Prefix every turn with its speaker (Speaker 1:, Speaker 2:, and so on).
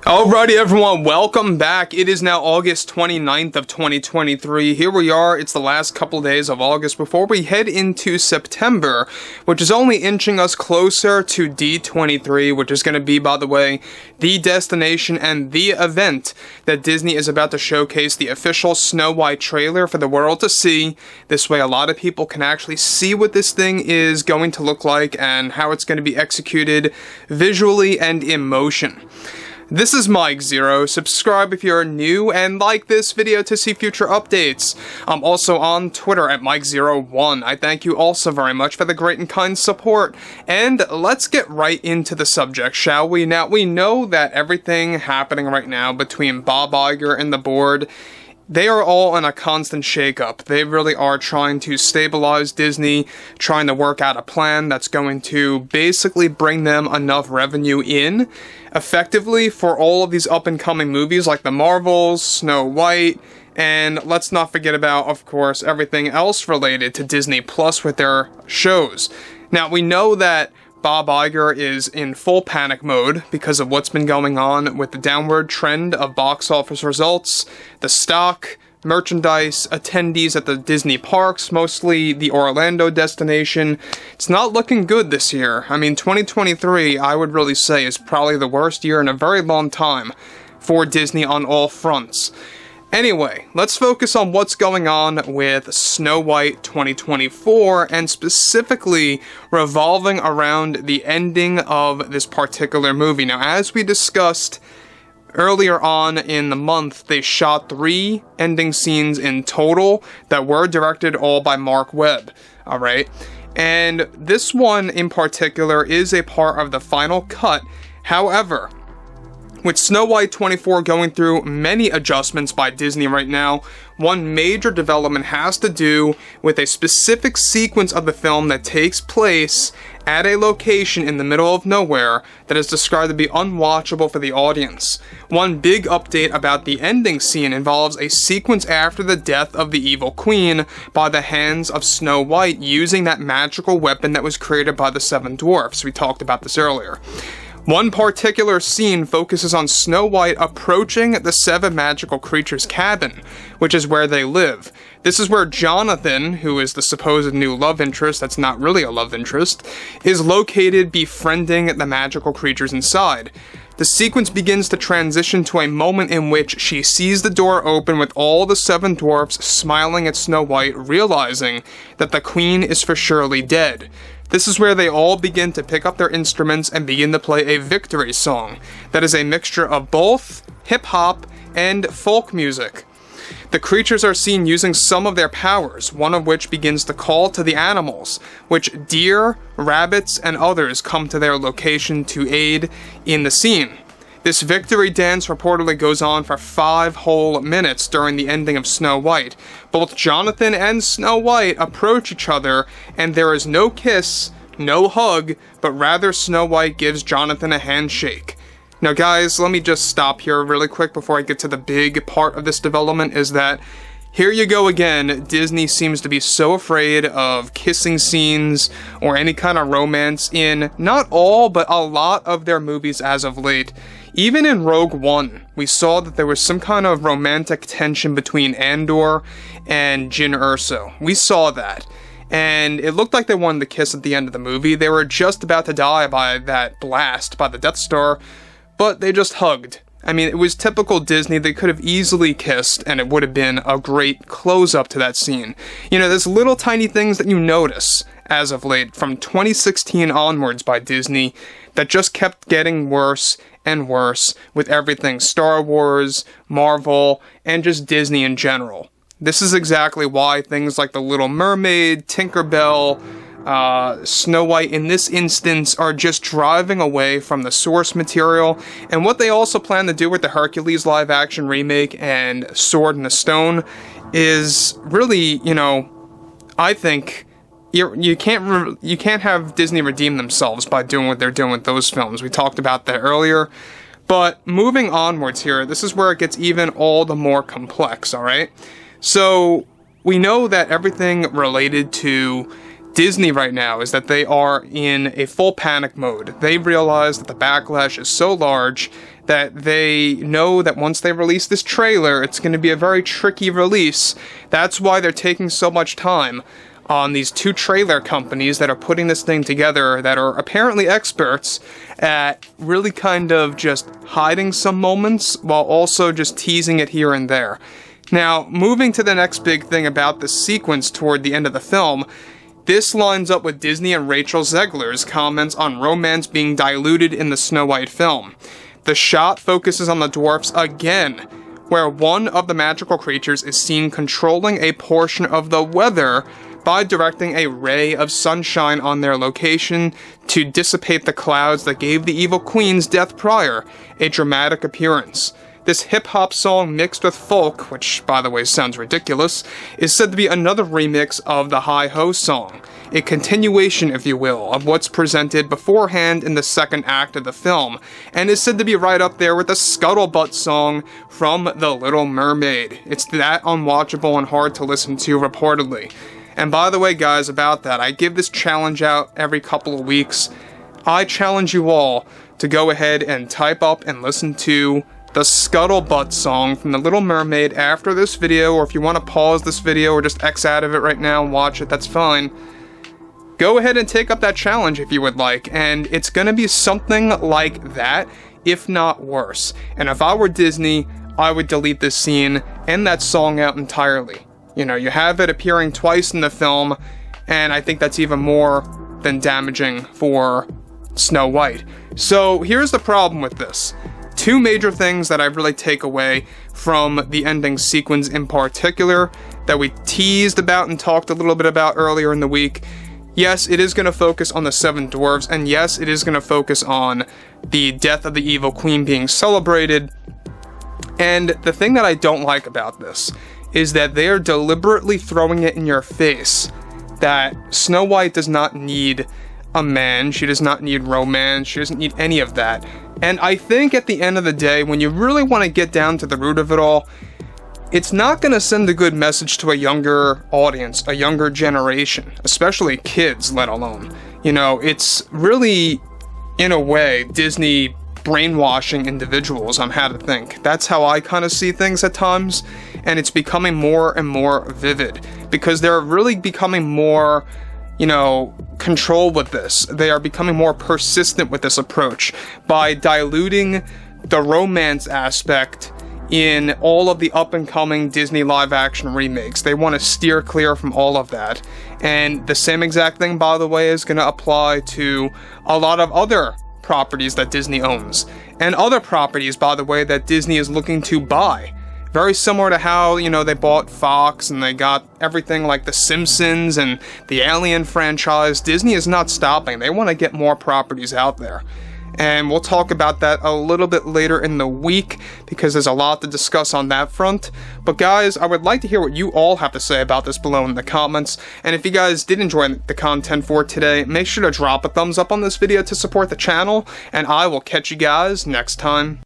Speaker 1: Alrighty everyone, welcome back. It is now August 29th of 2023. Here we are, it's the last couple days of August before we head into September, which is only inching us closer to D23, which is going to be, by the way, the destination and the event that Disney is about to showcase the official Snow White trailer for the world to see. This way a lot of people can actually see what this thing is going to look like and how it's going to be executed visually and in motion. This is Mike Zero. Subscribe if you're new and like this video to see future updates. I'm also on Twitter at Mike01. I thank you also very much for the great and kind support. And let's get right into the subject, shall we? Now, we know that everything happening right now between Bob Iger and the board, they are all in a constant shakeup. They really are trying to stabilize Disney, trying to work out a plan that's going to basically bring them enough revenue in effectively for all of these up-and-coming movies like the Marvels, Snow White, and let's not forget about, of course, everything else related to Disney Plus with their shows. Now, we know that Bob Iger is in full panic mode because of what's been going on with the downward trend of box office results, the stock, merchandise, attendees at the Disney parks, mostly the Orlando destination. It's not looking good this year. I mean, 2023, I would really say, is probably the worst year in a very long time for Disney on all fronts. Anyway, let's focus on what's going on with Snow White 2024, and specifically revolving around the ending of this particular movie. Now, as we discussed earlier on in the month, they shot 3 ending scenes in total that were directed all by Mark Webb, alright? And this one in particular is a part of the final cut. However, with Snow White 24 going through many adjustments by Disney right now, one major development has to do with a specific sequence of the film that takes place at a location in the middle of nowhere that is described to be unwatchable for the audience. One big update about the ending scene involves a sequence after the death of the evil queen by the hands of Snow White using that magical weapon that was created by the 7 dwarfs. We talked about this earlier. One particular scene focuses on Snow White approaching the 7 magical creatures' cabin, which is where they live. This is where Jonathan, who is the supposed new love interest that's not really a love interest, is located befriending the magical creatures inside. The sequence begins to transition to a moment in which she sees the door open with all the 7 dwarfs smiling at Snow White, realizing that the queen is for surely dead. This is where they all begin to pick up their instruments and begin to play a victory song that is a mixture of both hip-hop and folk music. The creatures are seen using some of their powers, one of which begins to call to the animals, which deer, rabbits, and others come to their location to aid in the scene. This victory dance reportedly goes on for 5 whole minutes during the ending of Snow White. Both Jonathan and Snow White approach each other, and there is no kiss, no hug, but rather Snow White gives Jonathan a handshake. Now guys, let me just stop here really quick before I get to the big part of this development, is that here you go again, Disney seems to be so afraid of kissing scenes or any kind of romance in not all, but a lot of their movies as of late. Even in Rogue One, we saw that there was some kind of romantic tension between Andor and Jyn Erso. We saw that. And it looked like they wanted to kiss at the end of the movie. They were just about to die by that blast by the Death Star, but they just hugged. I mean, it was typical Disney. They could have easily kissed, and it would have been a great close-up to that scene. You know, there's little tiny things that you notice as of late, from 2016 onwards by Disney, that just kept getting worse and worse with everything Star Wars, Marvel, and just Disney in general. This is exactly why things like The Little Mermaid, Tinkerbell, Snow White in this instance are just driving away from the source material, and what they also plan to do with the Hercules live action remake and Sword in the Stone is really, you know, I think you can't have Disney redeem themselves by doing what they're doing with those films. We talked about that earlier. But moving onwards here, this is where it gets even all the more complex, alright? So, we know that everything related to Disney right now is that they are in a full panic mode. They realize that the backlash is so large that they know that once they release this trailer, it's going to be a very tricky release. That's why they're taking so much time on these two trailer companies that are putting this thing together, that are apparently experts at really kind of just hiding some moments while also just teasing it here and there. Now, moving to the next big thing about the sequence toward the end of the film, this lines up with Disney and Rachel Zegler's comments on romance being diluted in the Snow White film. The shot focuses on the dwarfs again, where one of the magical creatures is seen controlling a portion of the weather by directing a ray of sunshine on their location to dissipate the clouds that gave the evil queen's death prior a dramatic appearance. This hip-hop song mixed with folk, which by the way sounds ridiculous, is said to be another remix of the Hi-Ho song, a continuation, if you will, of what's presented beforehand in the second act of the film, and is said to be right up there with the Scuttlebutt song from The Little Mermaid. It's that unwatchable and hard to listen to, reportedly. And by the way, guys, about that, I give this challenge out every couple of weeks. I challenge you all to go ahead and type up and listen to the Scuttlebutt song from The Little Mermaid after this video, or if you want to pause this video or just X out of it right now and watch it, that's fine. Go ahead and take up that challenge if you would like, and it's going to be something like that, if not worse. And if I were Disney, I would delete this scene and that song out entirely. You know, you have it appearing twice in the film, and I think that's even more than damaging for Snow White. So here's the problem with this. Two major things that I really take away from the ending sequence in particular that we teased about and talked a little bit about earlier in the week. Yes, it is going to focus on the seven dwarves, and yes, it is going to focus on the death of the evil queen being celebrated. And the thing that I don't like about this is that they are deliberately throwing it in your face that Snow White does not need a man, she does not need romance, she doesn't need any of that. And I think at the end of the day, when you really want to get down to the root of it all, it's not going to send a good message to a younger audience, a younger generation, especially kids, let alone. You know, it's really, in a way, Disney brainwashing individuals on how to think. That's how I kind of see things at times, and it's becoming more and more vivid, because they're really becoming more, you know, controlled with this. They are becoming more persistent with this approach by diluting the romance aspect in all of the up-and-coming Disney live-action remakes. They want to steer clear from all of that. And the same exact thing, by the way, is going to apply to a lot of other properties that Disney owns. And other properties, by the way, that Disney is looking to buy. Very similar to how, you know, they bought Fox and they got everything like The Simpsons and the Alien franchise. Disney is not stopping. They want to get more properties out there. And we'll talk about that a little bit later in the week, because there's a lot to discuss on that front. But guys, I would like to hear what you all have to say about this below in the comments. And if you guys did enjoy the content for today, make sure to drop a thumbs up on this video to support the channel. And I will catch you guys next time.